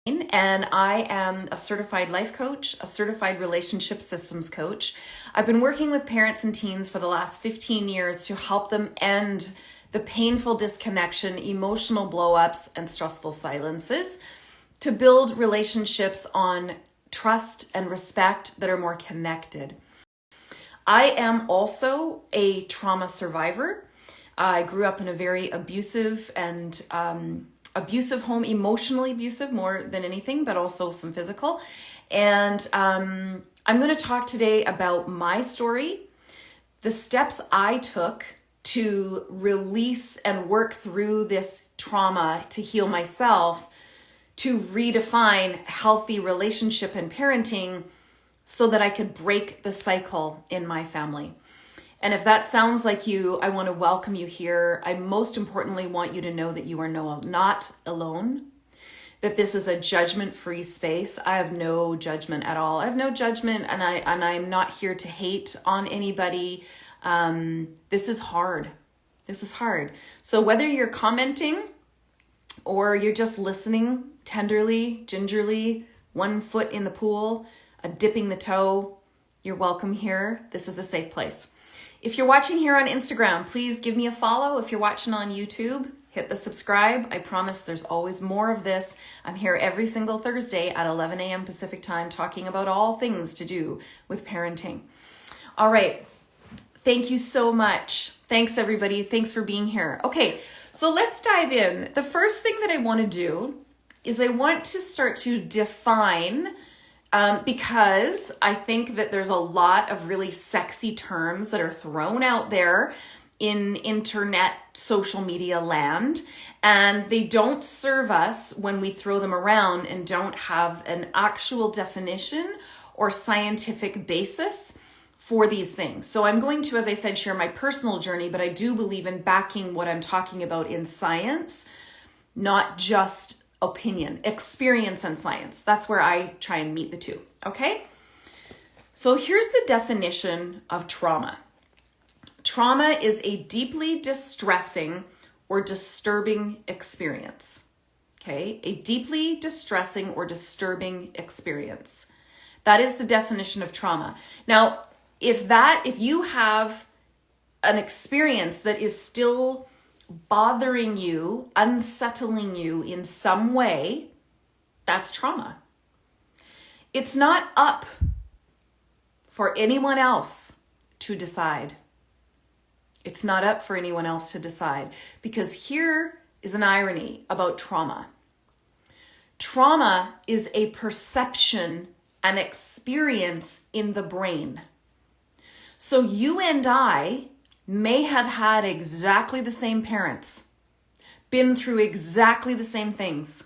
and I am a certified life coach, a certified relationship systems coach. I've been working with parents and teens for the last 15 years to help them end the painful disconnection, emotional blow-ups, and stressful silences to build relationships on trust and respect that are more connected. I am also a trauma survivor. I grew up in a very abusive and abusive home, emotionally abusive more than anything, but also some physical. And I'm going to talk today about my story, the steps I took to release and work through this trauma to heal myself, to redefine healthy relationship and parenting so that I could break the cycle in my family. And if that sounds like you, I want to welcome you here. I most importantly want you to know that you are not alone, that this is a judgment-free space. I have no judgment at all. I have no judgment, and I'm not here to hate on anybody. This is hard. This is hard. So whether you're commenting or you're just listening tenderly, gingerly, 1 foot in the pool, dipping the toe, you're welcome here. This is a safe place. If you're watching here on Instagram, please give me a follow. If you're watching on YouTube, hit the subscribe. I promise there's always more of this. I'm here every single Thursday at 11 a.m. Pacific time talking about all things to do with parenting. All right. Thank you so much. Thanks, everybody. Thanks for being here. Okay, so let's dive in. The first thing that I want to do is I want to start to define, because I think that there's a lot of really sexy terms that are thrown out there in internet social media land, and they don't serve us when we throw them around and don't have an actual definition or scientific basis for these things. So I'm going to, as I said, share my personal journey, but I do believe in backing what I'm talking about in science, not just opinion, experience and science. That's where I try and meet the two, okay? So here's the definition of trauma. Trauma is a deeply distressing or disturbing experience, okay? A deeply distressing or disturbing experience. That is the definition of trauma. Now, if you have an experience that is still bothering you, unsettling you in some way, that's trauma. It's not up for anyone else to decide. It's not up for anyone else to decide, because here is an irony about trauma. Trauma is a perception, an experience in the brain. So you and I may have had exactly the same parents, been through exactly the same things.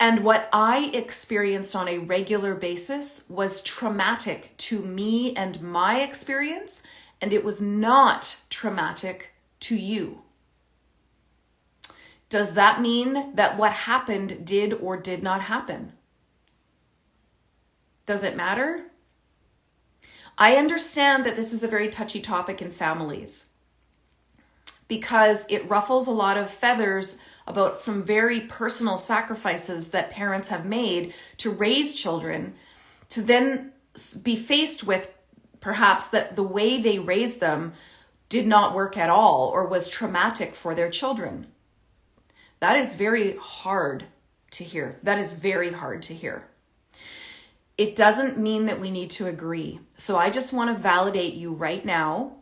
And what I experienced on a regular basis was traumatic to me and my experience, and it was not traumatic to you. Does that mean that what happened did or did not happen? Does it matter? I understand that this is a very touchy topic in families because it ruffles a lot of feathers about some very personal sacrifices that parents have made to raise children, to then be faced with perhaps that the way they raised them did not work at all or was traumatic for their children. That is very hard to hear. That is very hard to hear. It doesn't mean that we need to agree. So I just want to validate you right now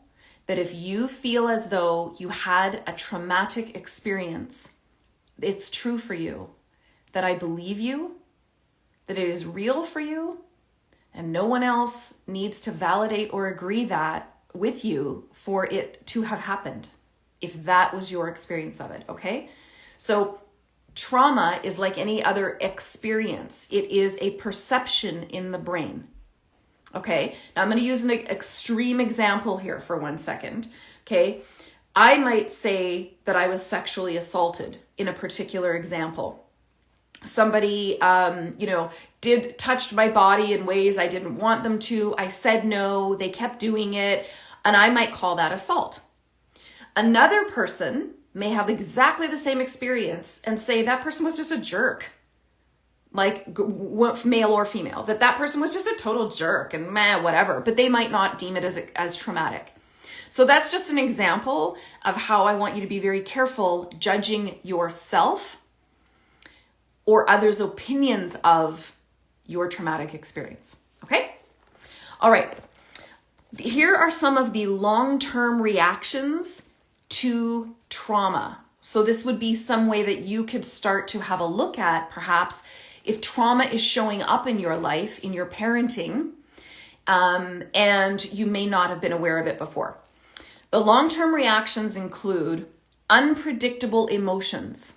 that if you feel as though you had a traumatic experience, it's true for you, that I believe you, that it is real for you, and no one else needs to validate or agree that with you for it to have happened, if that was your experience of it, okay? So trauma is like any other experience. It is a perception in the brain. Okay, now I'm going to use an extreme example here for 1 second. Okay, I might say that I was sexually assaulted in a particular example. Somebody, touched my body in ways I didn't want them to. I said no, they kept doing it, and I might call that assault. Another person may have exactly the same experience and say that person was just a jerk. like male or female, that person was just a total jerk and whatever, but they might not deem it as traumatic. So that's just an example of how I want you to be very careful judging yourself or others' opinions of your traumatic experience. Okay? All right. Here are some of the long-term reactions to trauma. So this would be some way that you could start to have a look at, perhaps, if trauma is showing up in your life, in your parenting, and you may not have been aware of it before. The long-term reactions include unpredictable emotions.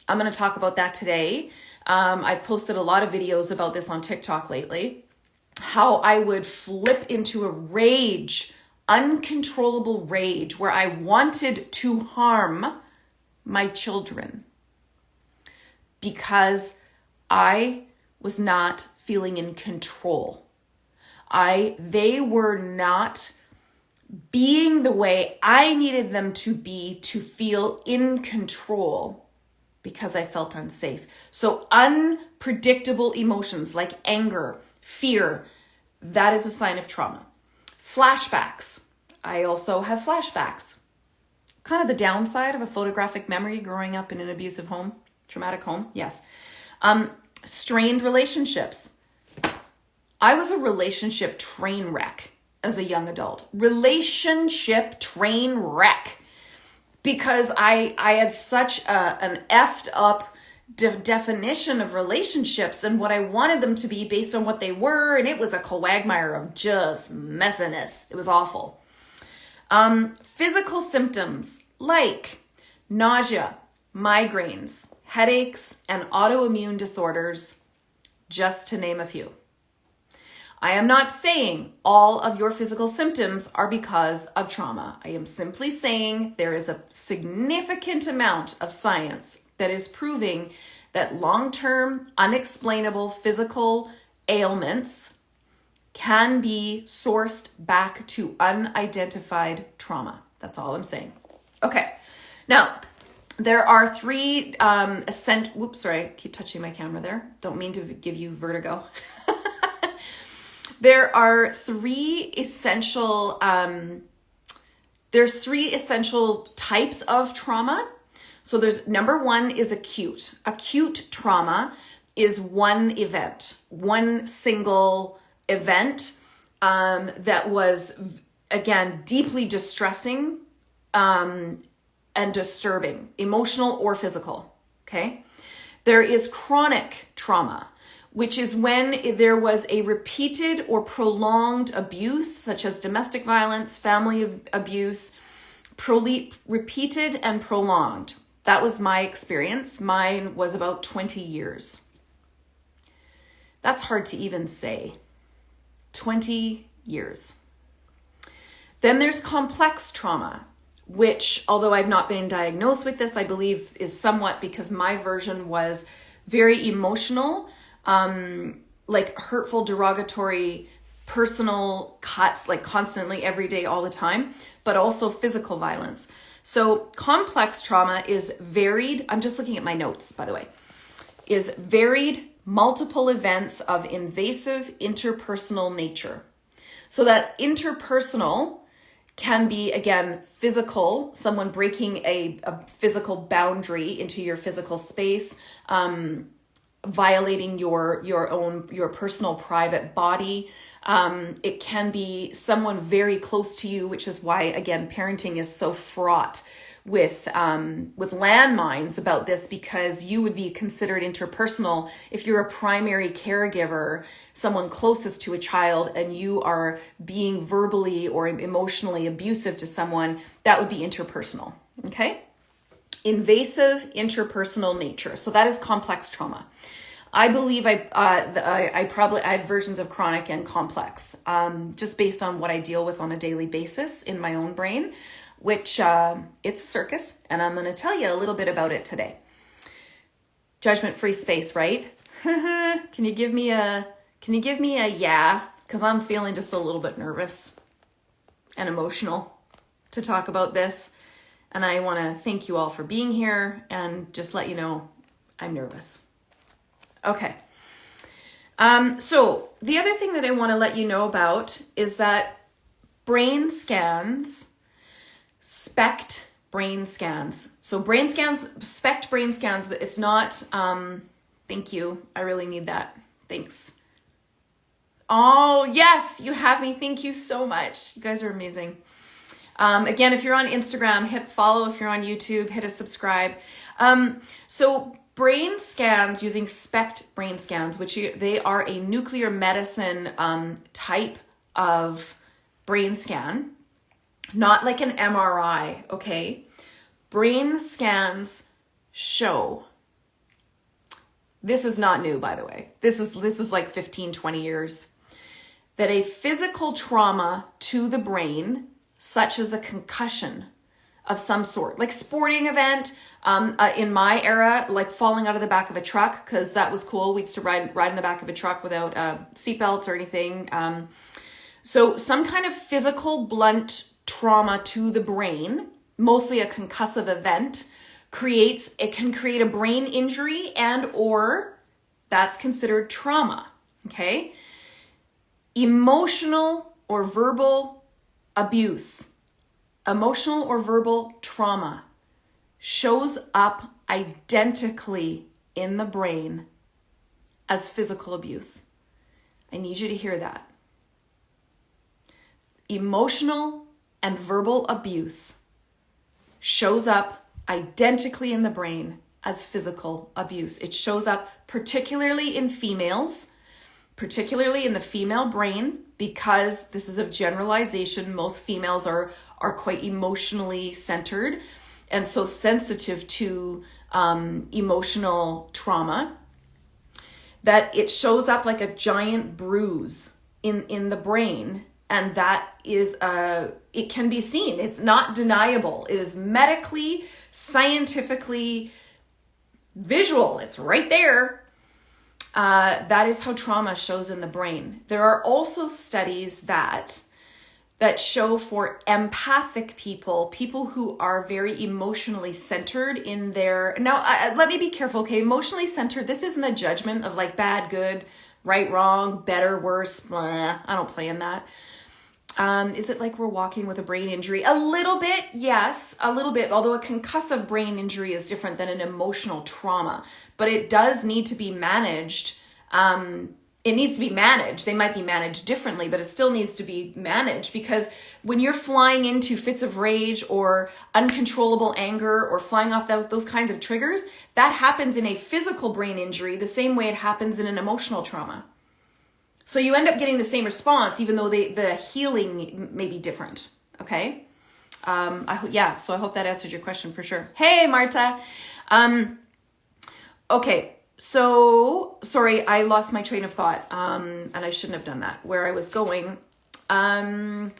I'm going to talk about that today. I've posted a lot of videos about this on TikTok lately. How I would flip into a rage, uncontrollable rage, where I wanted to harm my children because I was not feeling in control. They were not being the way I needed them to be to feel in control because I felt unsafe. So unpredictable emotions like anger, fear, that is a sign of trauma. Flashbacks. I also have flashbacks. Kind of the downside of a photographic memory growing up in an abusive home, traumatic home, yes. Strained relationships. I was a relationship train wreck as a young adult. Relationship train wreck. Because I had such an effed up definition of relationships and what I wanted them to be based on what they were. And it was a quagmire of just messiness. It was awful. Physical symptoms like nausea, migraines, headaches, and autoimmune disorders, just to name a few. I am not saying all of your physical symptoms are because of trauma. I am simply saying there is a significant amount of science that is proving that long-term, unexplainable physical ailments can be sourced back to unidentified trauma. That's all I'm saying. Okay, now there are three sorry, I keep touching my camera there. Don't mean to give you vertigo. There are three essential types of trauma. So there's number one is acute. Acute trauma is one event, one single event that was, again, deeply distressing and disturbing, emotional or physical, okay? There is chronic trauma, which is when there was a repeated or prolonged abuse, such as domestic violence, family abuse, repeated and prolonged. That was my experience. Mine was about 20 years. That's hard to even say. 20 years. Then there's complex trauma, which, although I've not been diagnosed with this, I believe is somewhat because my version was very emotional, like hurtful, derogatory, personal cuts, like constantly, every day, all the time, but also physical violence. So complex trauma is varied. I'm just looking at my notes, by the way, is varied multiple events of invasive interpersonal nature. So that's interpersonal can be, again, physical, someone breaking a physical boundary into your physical space, violating your personal private body. It can be someone very close to you, which is why, again, parenting is so fraught with landmines about this, because you would be considered interpersonal if you're a primary caregiver, someone closest to a child, and you are being verbally or emotionally abusive to someone. That would be interpersonal. Okay? Invasive interpersonal nature. So that is complex trauma. I believe I have versions of chronic and complex, just based on what I deal with on a daily basis in my own brain, which it's a circus, and I'm going to tell you a little bit about it today. Judgment-free space, right? Can you give me a yeah? Because I'm feeling just a little bit nervous and emotional to talk about this, and I want to thank you all for being here and just let you know I'm nervous. Okay. So the other thing that I want to let you know about is that brain scans, SPECT brain scans. So brain scans, SPECT brain scans, it's not, thank you. I really need that. Thanks. Oh, yes, you have me. Thank you so much. You guys are amazing. Again, if you're on Instagram, hit follow. If you're on YouTube, hit a subscribe. So brain scans, using SPECT brain scans, they are a nuclear medicine type of brain scan, not like an MRI, okay? Brain scans show, this is not new, by the way. This is like 15, 20 years, that a physical trauma to the brain, such as a concussion of some sort, like sporting event, in my era, like falling out of the back of a truck, because that was cool. We used to ride in the back of a truck without seatbelts or anything. So some kind of physical blunt trauma to the brain, mostly a concussive event, can create a brain injury, and or that's considered trauma, okay? Emotional or verbal abuse, emotional or verbal trauma shows up identically in the brain as physical abuse. I need you to hear that. Emotional and verbal abuse shows up identically in the brain as physical abuse. It shows up particularly in females, particularly in the female brain, because this is a generalization. Most females are quite emotionally centered and so sensitive to emotional trauma that it shows up like a giant bruise in the brain. And that is, it can be seen. It's not deniable. It is medically, scientifically visual. It's right there. That is how trauma shows in the brain. There are also studies that show for empathic people who are very emotionally centered in their, now let me be careful, okay? Emotionally centered, this isn't a judgment of like bad, good, right, wrong, better, worse, blah. I don't play in that. Is it like we're walking with a brain injury? A little bit, yes, a little bit. Although a concussive brain injury is different than an emotional trauma, but it does need to be managed. It needs to be managed. They might be managed differently, but it still needs to be managed, because when you're flying into fits of rage or uncontrollable anger or flying off those kinds of triggers, that happens in a physical brain injury the same way it happens in an emotional trauma. So you end up getting the same response, even though the healing may be different. Okay. So I hope that answered your question for sure. Hey, Marta. Okay. So sorry, I lost my train of thought. And I shouldn't have done that. Where I was going. Yep.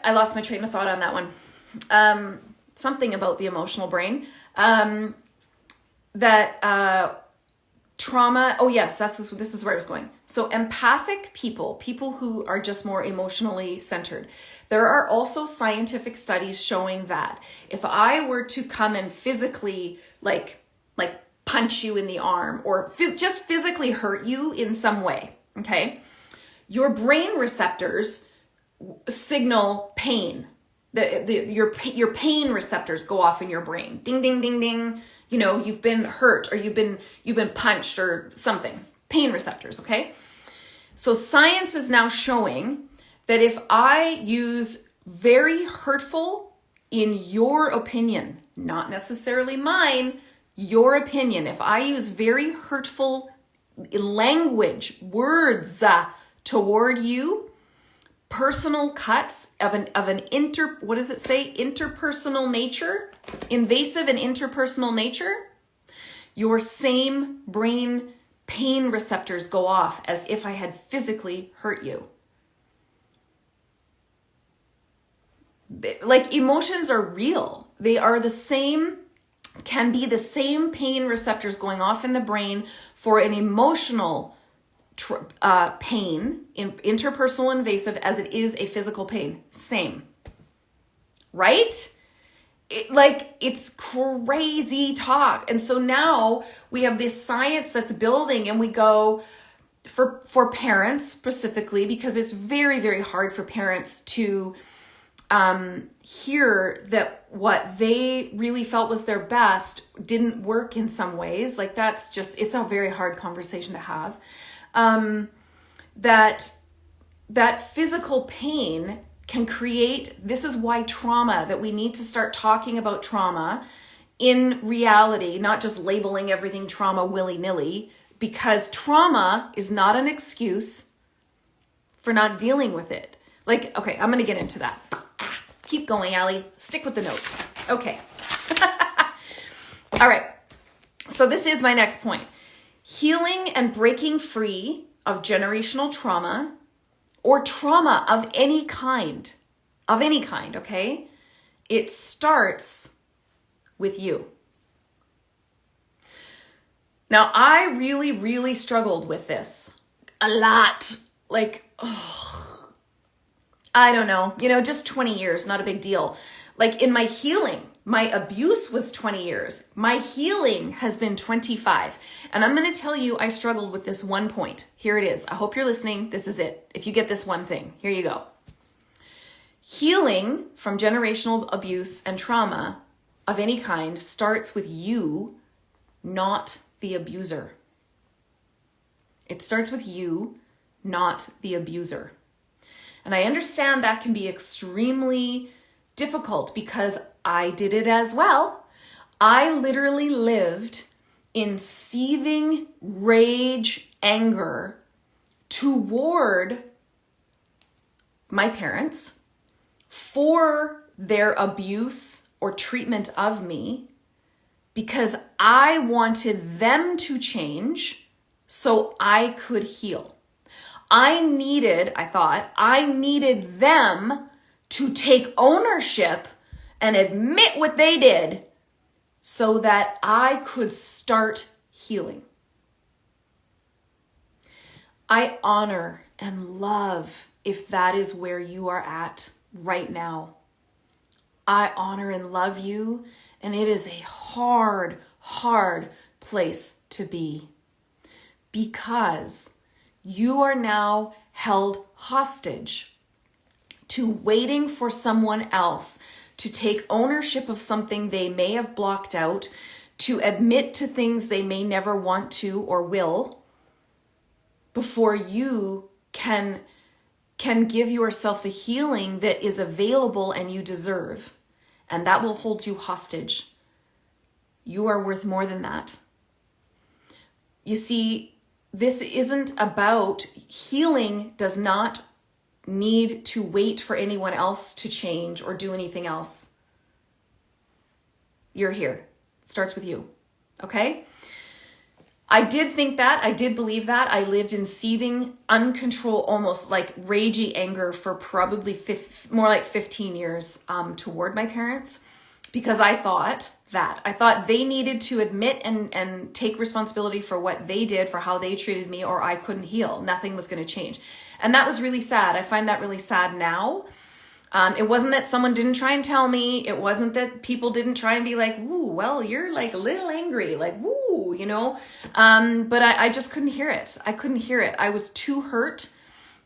I lost my train of thought on that one. Something about the emotional brain. Trauma. Oh yes, this is where I was going. So empathic people who are just more emotionally centered. There are also scientific studies showing that if I were to come and physically like punch you in the arm or just physically hurt you in some way, okay, your brain receptors signal pain. Your pain receptors go off in your brain. Ding, ding, ding, ding. You know, you've been hurt or you've been punched or something. Pain receptors, okay? So science is now showing that if I use very hurtful, in your opinion, not necessarily mine, your opinion, if I use very hurtful language, words toward you, personal cuts of an what does it say? Interpersonal nature, invasive and interpersonal nature, your same brain pain receptors go off as if I had physically hurt you. Like emotions are real. They are the same, can be the same pain receptors going off in the brain for an emotional pain, interpersonal invasive, as it is a physical pain. Same. Right? it's crazy talk. And so now we have this science that's building, and we go for parents specifically, because it's very, very hard for parents to hear that what they really felt was their best didn't work in some ways. Like it's a very hard conversation to have. That physical pain can create, this is why trauma, that we need to start talking about trauma in reality, not just labeling everything trauma willy-nilly, because trauma is not an excuse for not dealing with it. Like, okay, I'm going to get into that. Keep going, Allie. Stick with the notes. Okay. All right. So this is my next point. Healing and breaking free of generational trauma, or trauma of any kind, okay? It starts with you. Now, I really, really struggled with this a lot. Like, I don't know, just 20 years, not a big deal. Like in my healing, my abuse was 20 years. My healing has been 25. And I'm going to tell you, I struggled with this one point. Here it is. I hope you're listening. This is it. If you get this one thing, here you go. Healing from generational abuse and trauma of any kind starts with you, not the abuser. It starts with you, not the abuser. And I understand that can be extremely difficult because I did it as well. I literally lived in seething rage, anger toward my parents for their abuse or treatment of me, because I wanted them to change so I could heal. I thought I needed them to take ownership and admit what they did so that I could start healing. I honor and love if that is where you are at right now. I honor and love you, and it is a hard, hard place to be, because you are now held hostage to waiting for someone else to take ownership of something they may have blocked out, to admit to things they may never want to or will, before you can give yourself the healing that is available and you deserve. And that will hold you hostage. You are worth more than that. You see, this isn't about healing. Does not need to wait for anyone else to change or do anything else. You're here. It starts with you. Okay? I did think that. I did believe that. I lived in seething, uncontrolled, almost like ragey anger for probably more like 15 years toward my parents, because I thought they needed to admit and take responsibility for what they did, for how they treated me, or I couldn't heal. Nothing was going to change. And that was really sad. I find that really sad now. It wasn't that someone didn't try and tell me. It wasn't that people didn't try and be like, "Ooh, well, you're like a little angry," like, "Woo," But I just couldn't hear it. I couldn't hear it. I was too hurt.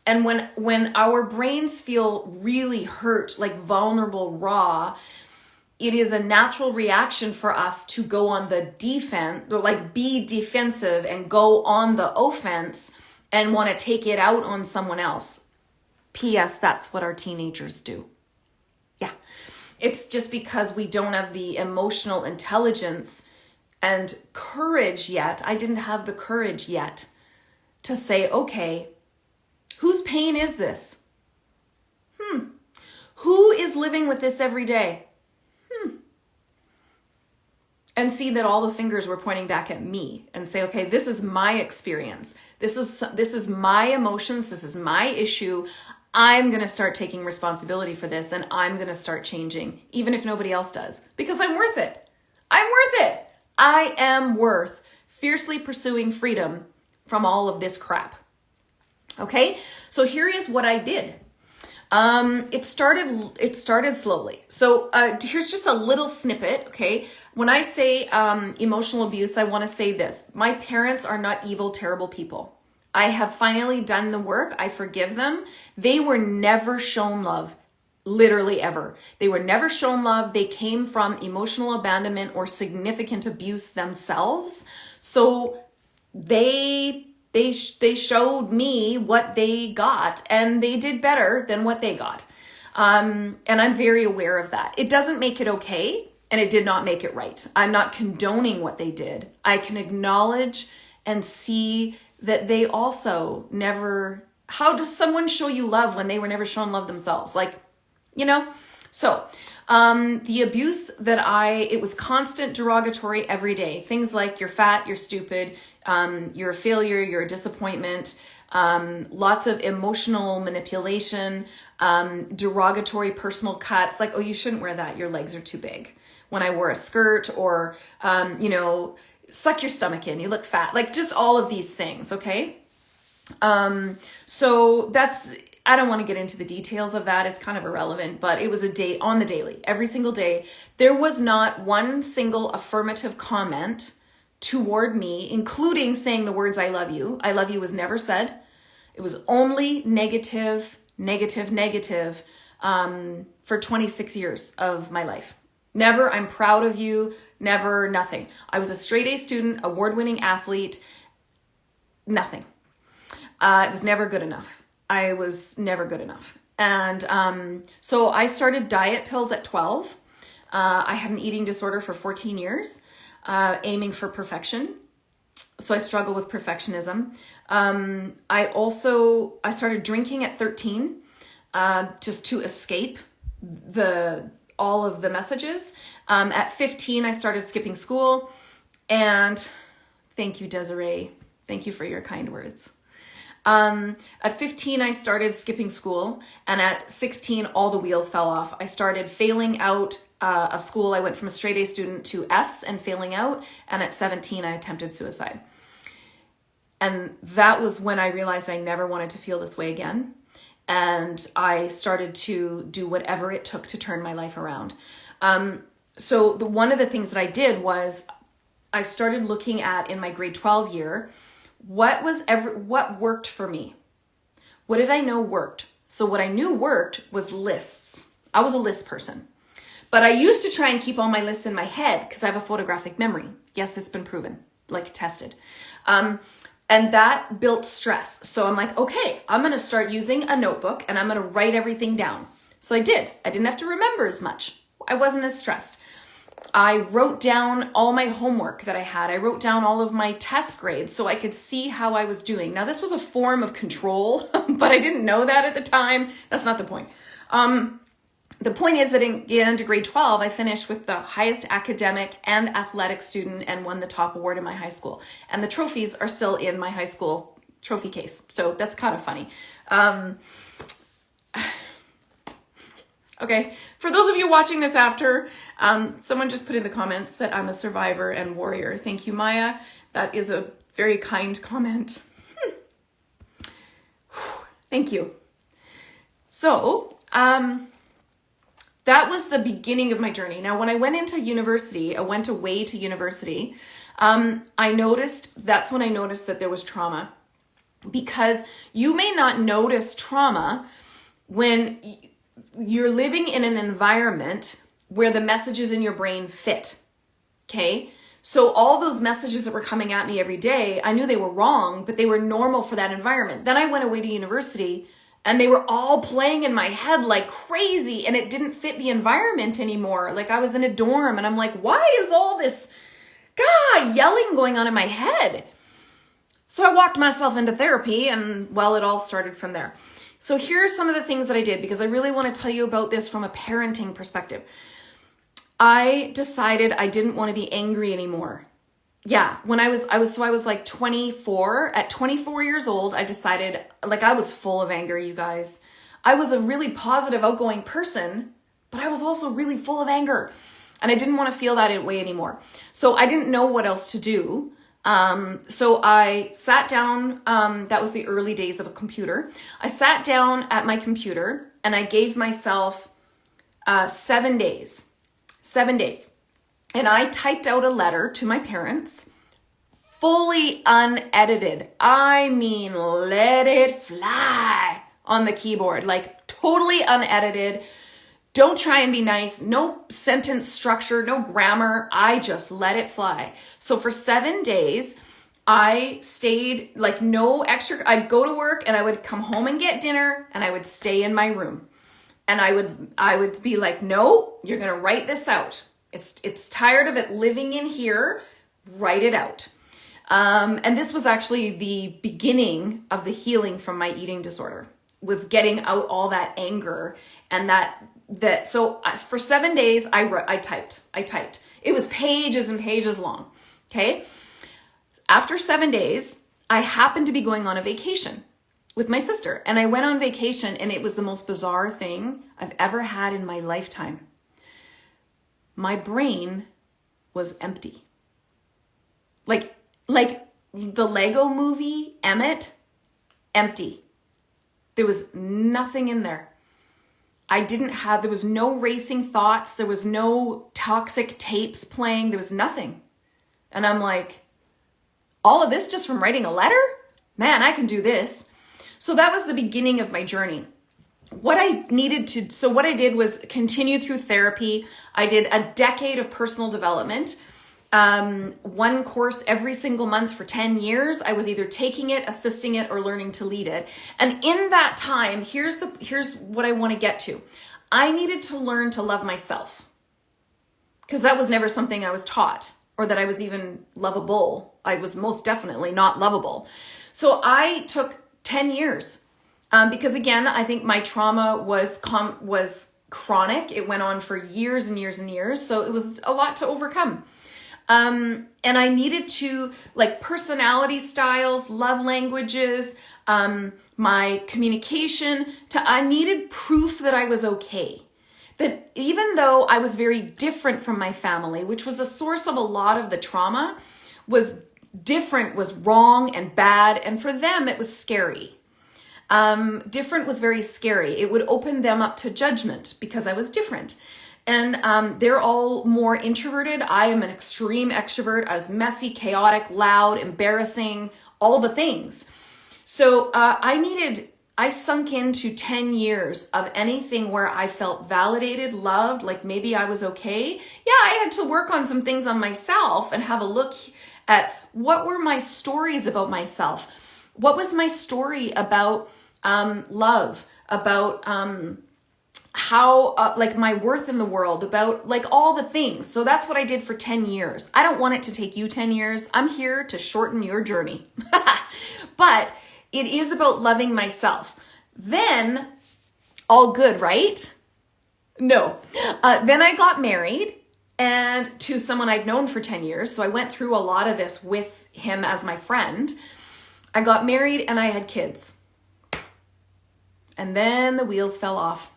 And when our brains feel really hurt, like vulnerable, raw, it is a natural reaction for us to go on the defense, or like be defensive and go on the offense and want to take it out on someone else. P.S. That's what our teenagers do. Yeah. It's just because we don't have the emotional intelligence and courage yet. I didn't have the courage yet to say, okay, whose pain is this? Who is living with this every day? And see that all the fingers were pointing back at me, and say, okay, this is my experience. This is my emotions. This is my issue. I'm going to start taking responsibility for this, and I'm going to start changing, even if nobody else does, because I'm worth it. I'm worth it. I am worth fiercely pursuing freedom from all of this crap. Okay? So here is what I did. It started slowly. So here's just a little snippet, okay? When I say emotional abuse, I want to say this. My parents are not evil, terrible people. I have finally done the work. I forgive them. They were never shown love, literally ever. They were never shown love. They came from emotional abandonment or significant abuse themselves. So they showed me what they got, and they did better than what they got. And I'm very aware of that. It doesn't make it okay, and it did not make it right. I'm not condoning what they did. I can acknowledge and see that they also never, how does someone show you love when they were never shown love themselves? Like, you know? So, the abuse that it was constant derogatory every day. Things like you're fat, you're stupid, you're a failure, you're a disappointment, lots of emotional manipulation, derogatory personal cuts, like, oh, you shouldn't wear that, your legs are too big. When I wore a skirt, or, suck your stomach in, you look fat, like just all of these things, okay? So I don't want to get into the details of that. It's kind of irrelevant, but it was on the daily, every single day. There was not one single affirmative comment toward me, including saying the words, I love you. I love you was never said. It was only negative, for 26 years of my life. Never, I'm proud of you, never, nothing. I was a straight A student, award-winning athlete, nothing. It was never good enough. I was never good enough. And so I started diet pills at 12. I had an eating disorder for 14 years, aiming for perfection. So I struggle with perfectionism. I started drinking at 13, just to escape all of the messages. At 15, I started skipping school. And thank you, Desiree. Thank you for your kind words. At 15, I started skipping school, and at 16, all the wheels fell off. I started failing out of school. I went from a straight A student to Fs and failing out, and at 17, I attempted suicide. And that was when I realized I never wanted to feel this way again, and I started to do whatever it took to turn my life around. So one of the things that I did was I started looking at, in my grade 12 year, what worked for me? What did I know worked? So what I knew worked was lists. I was a list person. But I used to try and keep all my lists in my head because I have a photographic memory. Yes, it's been proven, like tested. And that built stress. So I'm like, okay, I'm going to start using a notebook and I'm going to write everything down. So I did. I didn't have to remember as much. I wasn't as stressed. I wrote down all my homework that I had. I wrote down all of my test grades so I could see how I was doing. Now, this was a form of control, but I didn't know that at the time. That's not the point. The point is that into grade 12, I finished with the highest academic and athletic student and won the top award in my high school. And the trophies are still in my high school trophy case. So that's kind of funny. Okay, for those of you watching this after, someone just put in the comments that I'm a survivor and warrior. Thank you, Maya. That is a very kind comment. Thank you. So, that was the beginning of my journey. Now, when I went away to university, that's when I noticed that there was trauma. Because you may not notice trauma when you're living in an environment where the messages in your brain fit, okay? So all those messages that were coming at me every day, I knew they were wrong, but they were normal for that environment. Then I went away to university and they were all playing in my head like crazy and it didn't fit the environment anymore. Like I was in a dorm and I'm like, why is all this yelling going on in my head? So I walked myself into therapy and well, it all started from there. So here are some of the things that I did because I really want to tell you about this from a parenting perspective. I decided I didn't want to be angry anymore. Yeah, when I was like 24. At 24 years old, I decided, like I was full of anger, you guys. I was a really positive, outgoing person, but I was also really full of anger. And I didn't want to feel that way anymore. So I didn't know what else to do. So I sat down, that was the early days of a computer. I sat down at my computer and I gave myself 7 days. 7 days. And I typed out a letter to my parents, fully unedited. I mean, let it fly on the keyboard, like totally unedited. Don't try and be nice. No sentence structure, no grammar. I just let it fly. So for 7 days, I stayed like no extra. I'd go to work and I would come home and get dinner and I would stay in my room. And I would be like, no, you're going to write this out. It's tired of it living in here. Write it out. And this was actually the beginning of the healing from my eating disorder, was getting out all that anger and so for 7 days, I typed. It was pages and pages long. Okay. After 7 days, I happened to be going on a vacation with my sister, and I went on vacation, and it was the most bizarre thing I've ever had in my lifetime. My brain was empty. Like the Lego movie, Emmett, empty. There was nothing in there. There was no racing thoughts. There was no toxic tapes playing. There was nothing. And I'm like, all of this just from writing a letter? Man, I can do this. So that was the beginning of my journey. What I did was continue through therapy. I did a decade of personal development, one course every single month for 10 years. I was either taking it, assisting it, or learning to lead it. And in that time, here's what I want to get to. I needed to learn to love myself, because that was never something I was taught, or that I was even lovable. I was most definitely not lovable. So I took 10 years. Because again, I think my trauma was chronic. It went on for years and years and years. So it was a lot to overcome. And I needed to, like, personality styles, love languages, my communication, I needed proof that I was okay. That even though I was very different from my family, which was the source of a lot of the trauma, was different, was wrong and bad. And for them, it was scary. Different was very scary. It would open them up to judgment because I was different. And they're all more introverted. I am an extreme extrovert. I was messy, chaotic, loud, embarrassing, all the things. So I sunk into 10 years of anything where I felt validated, loved, like maybe I was okay. Yeah, I had to work on some things on myself and have a look at what were my stories about myself. What was my story about love, about how, like, my worth in the world, about, like, all the things. So that's what I did for 10 years. I don't want it to take you 10 years. I'm here to shorten your journey. But it is about loving myself. Then, all good, right? No. Then I got married, and to someone I'd known for 10 years. So I went through a lot of this with him as my friend. I got married and I had kids. And then the wheels fell off.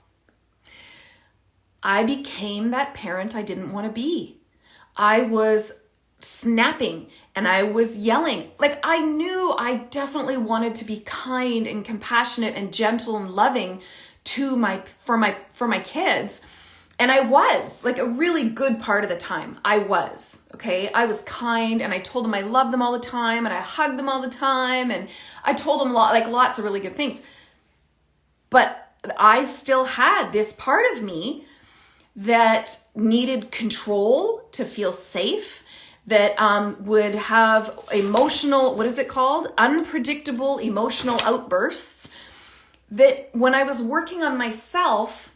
I became that parent I didn't want to be. I was snapping and I was yelling. Like, I knew I definitely wanted to be kind and compassionate and gentle and loving for my kids. And I was, like, a really good part of the time. I was, okay? I was kind, and I told them I loved them all the time, and I hugged them all the time, and I told them lots of really good things. But I still had this part of me that needed control to feel safe, that would have emotional, what is it called? Unpredictable emotional outbursts, that when I was working on myself,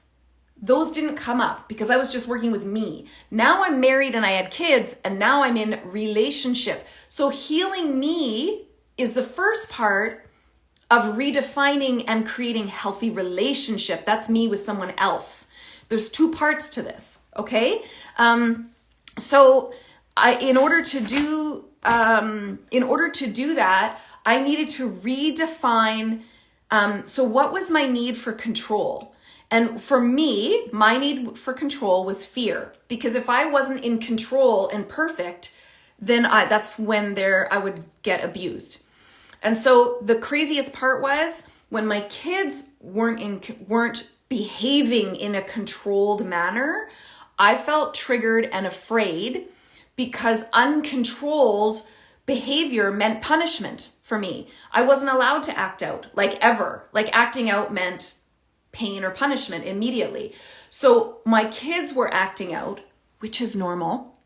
those didn't come up because I was just working with me. Now I'm married and I had kids, and now I'm in relationship. So healing me is the first part of redefining and creating healthy relationship. That's me with someone else. There's two parts to this, okay? In order to do that, I needed to redefine. So what was my need for control? And for me, my need for control was fear, because if I wasn't in control and perfect, then that's when I would get abused. And so the craziest part was when my kids weren't behaving in a controlled manner, I felt triggered and afraid because uncontrolled behavior meant punishment for me. I wasn't allowed to act out, like ever. Like acting out meant pain or punishment immediately. So my kids were acting out, which is normal.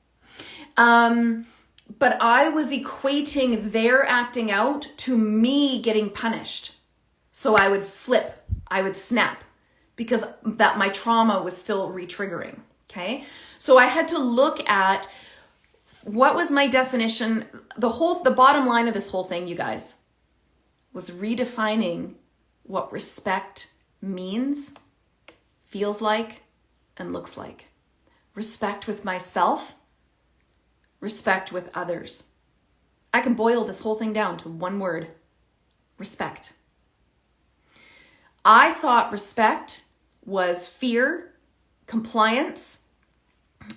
But I was equating their acting out to me getting punished. So I would flip, I would snap, because that my trauma was still re-triggering, okay? So I had to look at what was my definition. The bottom line of this whole thing, you guys, was redefining what respect means, feels like, and looks like. Respect with myself, respect with others. I can boil this whole thing down to one word: respect. I thought respect was fear, compliance,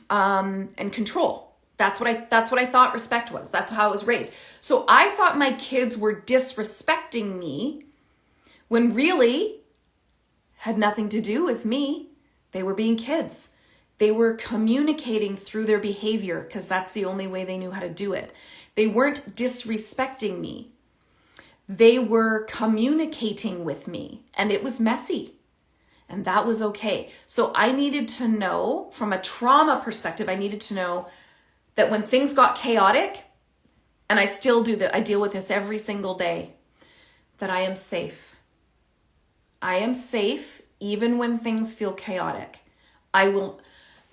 and control. That's what I thought respect was. That's how I was raised. So I thought my kids were disrespecting me when really had nothing to do with me. They were being kids. They were communicating through their behavior because that's the only way they knew how to do it. They weren't disrespecting me. They were communicating with me, and it was messy, and that was okay. So I needed to know, from a trauma perspective, I needed to know that when things got chaotic, and I still do that, I deal with this every single day, that I am safe. I am safe even when things feel chaotic.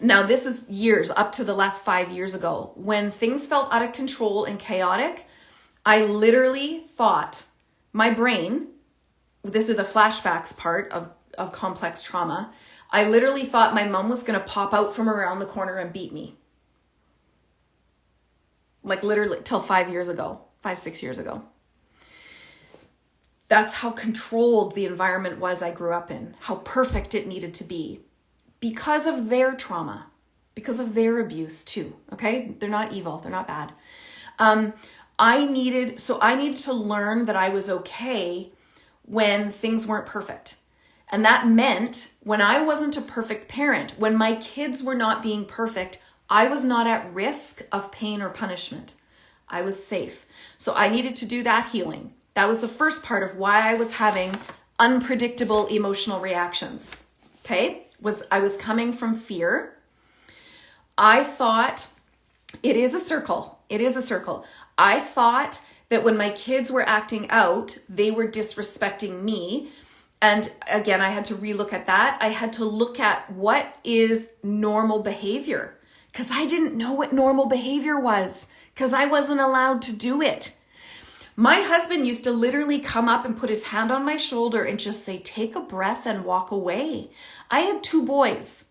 Now this is years, up to the last 5 years ago, when things felt out of control and chaotic, I literally thought, my brain, this is the flashbacks part of complex trauma, I literally thought my mom was going to pop out from around the corner and beat me. Like literally till 5 years ago, 6 years ago. That's how controlled the environment was I grew up in, how perfect it needed to be because of their trauma, because of their abuse too, okay? They're not evil, they're not bad. I needed to learn that I was okay when things weren't perfect. And that meant when I wasn't a perfect parent, when my kids were not being perfect, I was not at risk of pain or punishment. I was safe. So I needed to do that healing. That was the first part of why I was having unpredictable emotional reactions. Okay? I was coming from fear. I thought, it is a circle. It is a circle. I thought that when my kids were acting out, they were disrespecting me. And again, I had to relook at that. I had to look at what is normal behavior, because I didn't know what normal behavior was, because I wasn't allowed to do it. My husband used to literally come up and put his hand on my shoulder and just say, take a breath and walk away. I had 2 boys.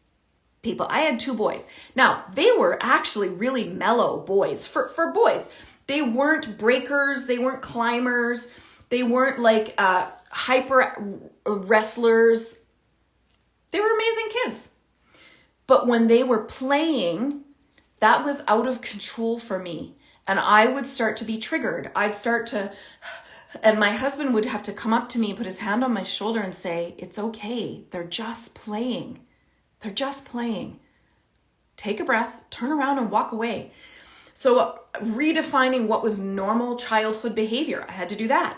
I had 2 boys. Now, they were actually really mellow boys for boys. They weren't breakers. They weren't climbers. They weren't like hyper wrestlers. They were amazing kids. But when they were playing, that was out of control for me. And I would start to be triggered. And my husband would have to come up to me and put his hand on my shoulder and say, it's okay. They're just playing. They're just playing. Take a breath, turn around and walk away. So redefining what was normal childhood behavior, I had to do that.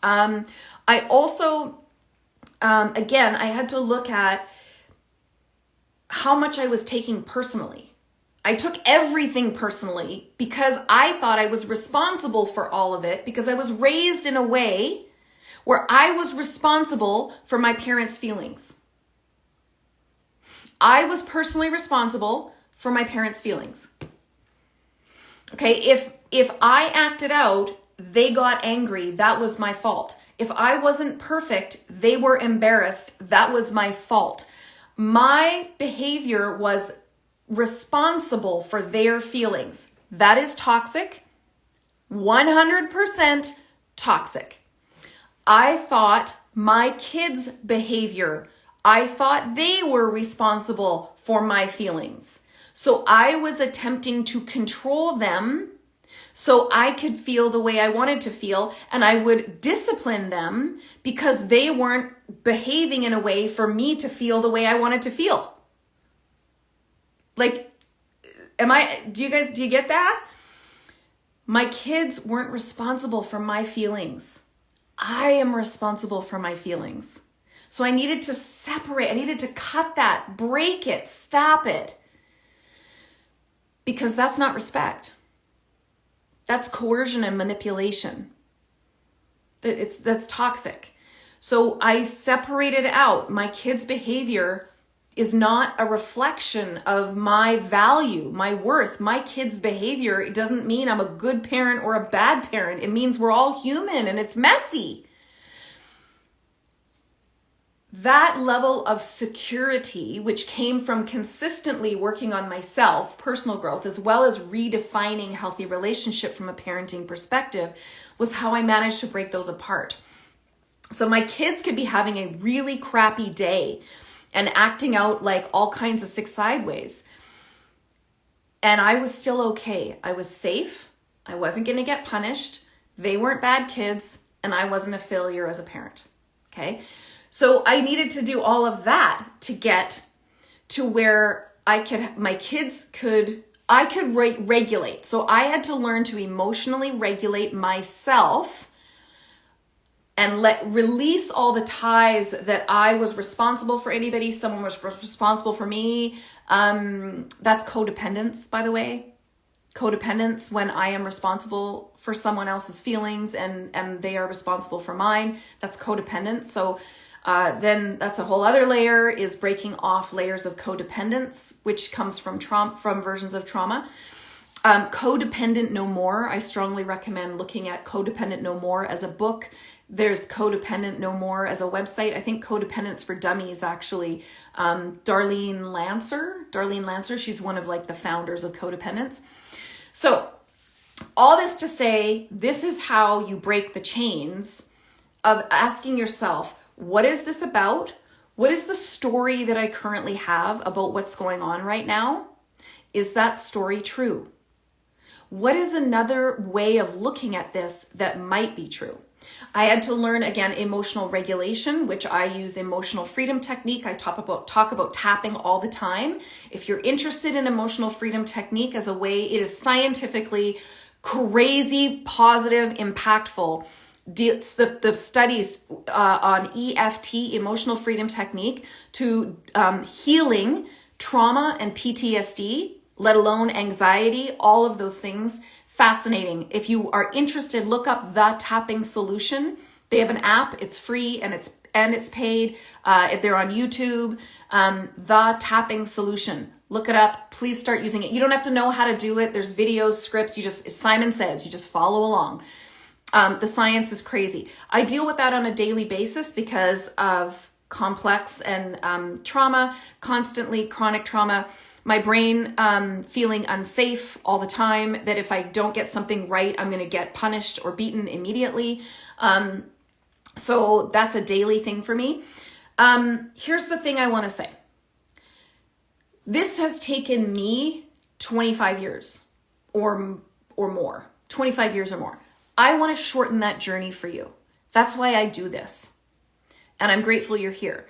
I also, again, I had to look at how much I was taking personally. I took everything personally because I thought I was responsible for all of it, because I was raised in a way where I was responsible for my parents' feelings. I was personally responsible for my parents' feelings. Okay, if I acted out, they got angry, that was my fault. If I wasn't perfect, they were embarrassed, that was my fault. My behavior was responsible for their feelings. That is toxic, 100% toxic. I thought my kids' behavior, I thought they were responsible for my feelings. So I was attempting to control them so I could feel the way I wanted to feel, and I would discipline them because they weren't behaving in a way for me to feel the way I wanted to feel. Like, do you get that? My kids weren't responsible for my feelings. I am responsible for my feelings. So I needed to separate. I needed to cut that, break it, stop it. Because that's not respect. That's coercion and manipulation. That's toxic. So I separated out. My kids' behavior is not a reflection of my value, my worth. My kids' behavior, it doesn't mean I'm a good parent or a bad parent. It means we're all human and it's messy. That level of security, which came from consistently working on myself, personal growth, as well as redefining healthy relationship from a parenting perspective, was how I managed to break those apart. So my kids could be having a really crappy day and acting out like all kinds of sick sideways. And I was still okay. I was safe. I wasn't going to get punished. They weren't bad kids. And I wasn't a failure as a parent. Okay. So I needed to do all of that to get to where I could regulate. So I had to learn to emotionally regulate myself and release all the ties that I was responsible for anybody. Someone was responsible for me. That's codependence, by the way. Codependence, when I am responsible for someone else's feelings and they are responsible for mine. That's codependence. So then that's a whole other layer, is breaking off layers of codependence, which comes from versions of trauma. Codependent No More. I strongly recommend looking at Codependent No More as a book. There's Codependent No More as a website. I think Codependence for Dummies, actually. Darlene Lancer, she's one of like the founders of Codependence. So all this to say, this is how you break the chains of asking yourself, what is this about? What is the story that I currently have about what's going on right now? Is that story true? What is another way of looking at this that might be true? I had to learn, again, emotional regulation, which I use emotional freedom technique. I talk about tapping all the time. If you're interested in emotional freedom technique as a way, it is scientifically crazy, positive, impactful. The studies on EFT, emotional freedom technique, to healing trauma and PTSD, let alone anxiety, all of those things. Fascinating. If you are interested, look up The Tapping Solution. They have an app. It's free and it's paid. They're on YouTube. The Tapping Solution. Look it up. Please start using it. You don't have to know how to do it. There's videos, scripts. Simon Says, you just follow along. The science is crazy. I deal with that on a daily basis because of complex and trauma, constantly chronic trauma. My brain feeling unsafe all the time, that if I don't get something right, I'm going to get punished or beaten immediately. So that's a daily thing for me. Here's the thing I want to say. This has taken me 25 years or more, 25 years or more. I want to shorten that journey for you. That's why I do this. And I'm grateful you're here.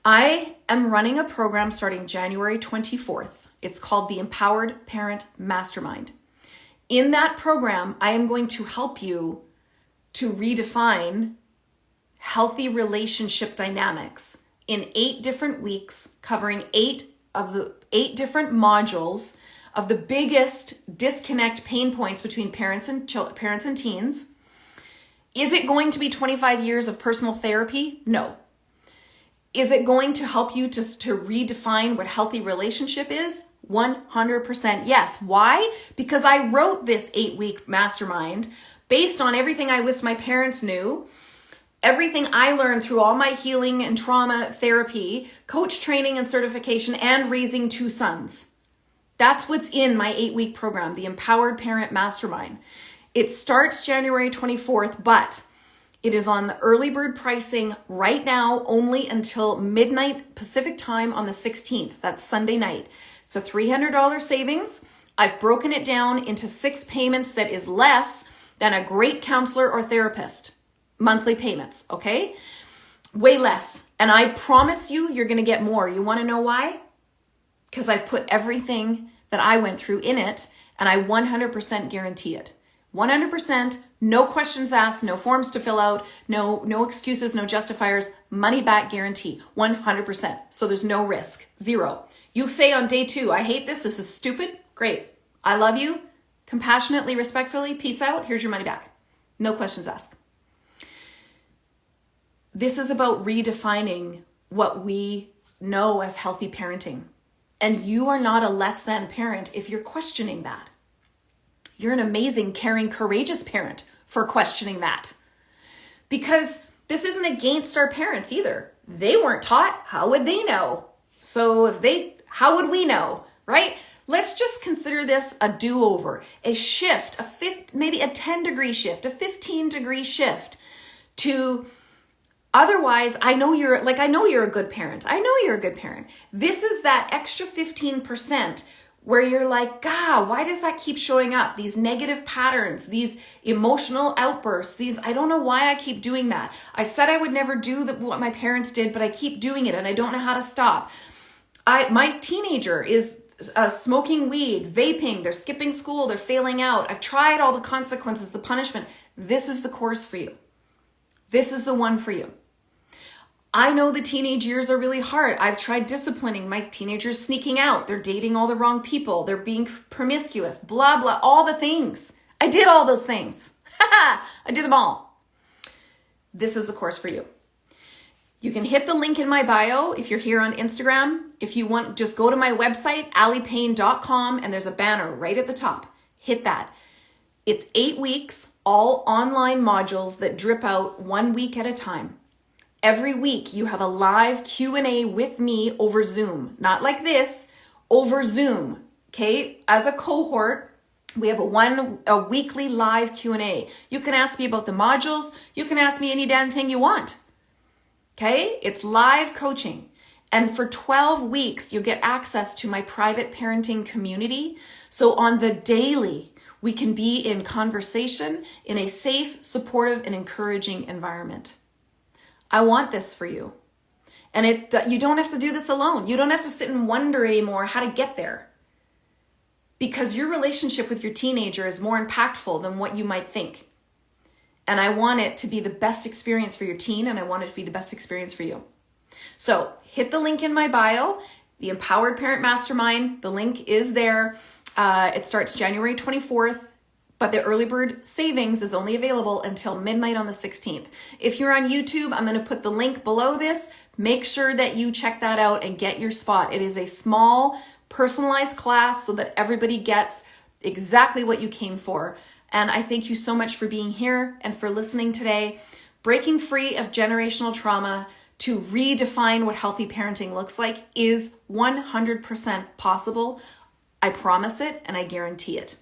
I am running a program starting January 24th. It's called the Empowered Parent Mastermind. In that program, I am going to help you to redefine healthy relationship dynamics in 8 different weeks, covering 8 different modules of the biggest disconnect pain points between parents and teens. Is it going to be 25 years of personal therapy? No. Is it going to help you to redefine what healthy relationship is? 100% yes. Why? Because I wrote this 8-week mastermind based on everything I wish my parents knew, everything I learned through all my healing and trauma therapy, coach training and certification, and raising 2 sons. That's what's in my 8-week program, the Empowered Parent Mastermind. It starts January 24th, but it is on the early bird pricing right now, only until midnight Pacific time on the 16th. That's Sunday night. It's a $300 savings. I've broken it down into 6 payments that is less than a great counselor or therapist. Monthly payments, okay? Way less. And I promise you're going to get more. You want to know why? Because I've put everything that I went through in it, and I 100% guarantee it. 100%, no questions asked, no forms to fill out, no excuses, no justifiers, money back guarantee, 100%. So there's no risk, 0. You say on day 2, I hate this is stupid, great. I love you, compassionately, respectfully, peace out, here's your money back. No questions asked. This is about redefining what we know as healthy parenting. And you are not a less than parent if you're questioning that. You're an amazing, caring, courageous parent for questioning that. Because this isn't against our parents either. They weren't taught. How would they know? So how would we know, right? Let's just consider this a do-over, a shift, maybe a 10-degree shift, a 15-degree shift to otherwise, I know you're a good parent. I know you're a good parent. This is that extra 15% where you're like, God, why does that keep showing up? These negative patterns, these emotional outbursts, I don't know why I keep doing that. I said I would never do what my parents did, but I keep doing it and I don't know how to stop. My teenager is smoking weed, vaping, they're skipping school, they're failing out. I've tried all the consequences, the punishment. This is the course for you. This is the one for you. I know the teenage years are really hard. I've tried disciplining my teenagers sneaking out. They're dating all the wrong people. They're being promiscuous, blah, blah, all the things. I did all those things. I did them all. This is the course for you. You can hit the link in my bio if you're here on Instagram. If you want, just go to my website, alipayne.com, and there's a banner right at the top. Hit that. It's 8 weeks, all online modules that drip out 1 week at a time. Every week you have a live Q&A with me over Zoom. Not like this, over Zoom, okay? As a cohort, we have a weekly live Q&A. You can ask me about the modules. You can ask me any damn thing you want, okay? It's live coaching. And for 12 weeks, you get access to my private parenting community. So on the daily, we can be in conversation in a safe, supportive, and encouraging environment. I want this for you. And you don't have to do this alone. You don't have to sit and wonder anymore how to get there. Because your relationship with your teenager is more impactful than what you might think. And I want it to be the best experience for your teen, and I want it to be the best experience for you. So hit the link in my bio, the Empowered Parent Mastermind. The link is there. It starts January 24th. But the early bird savings is only available until midnight on the 16th. If you're on YouTube, I'm going to put the link below this. Make sure that you check that out and get your spot. It is a small, personalized class so that everybody gets exactly what you came for. And I thank you so much for being here and for listening today. Breaking free of generational trauma to redefine what healthy parenting looks like is 100% possible. I promise it and I guarantee it.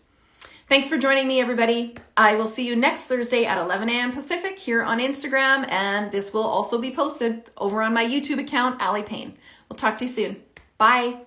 Thanks for joining me, everybody. I will see you next Thursday at 11 a.m. Pacific here on Instagram, and this will also be posted over on my YouTube account, Ali Payne. We'll talk to you soon. Bye.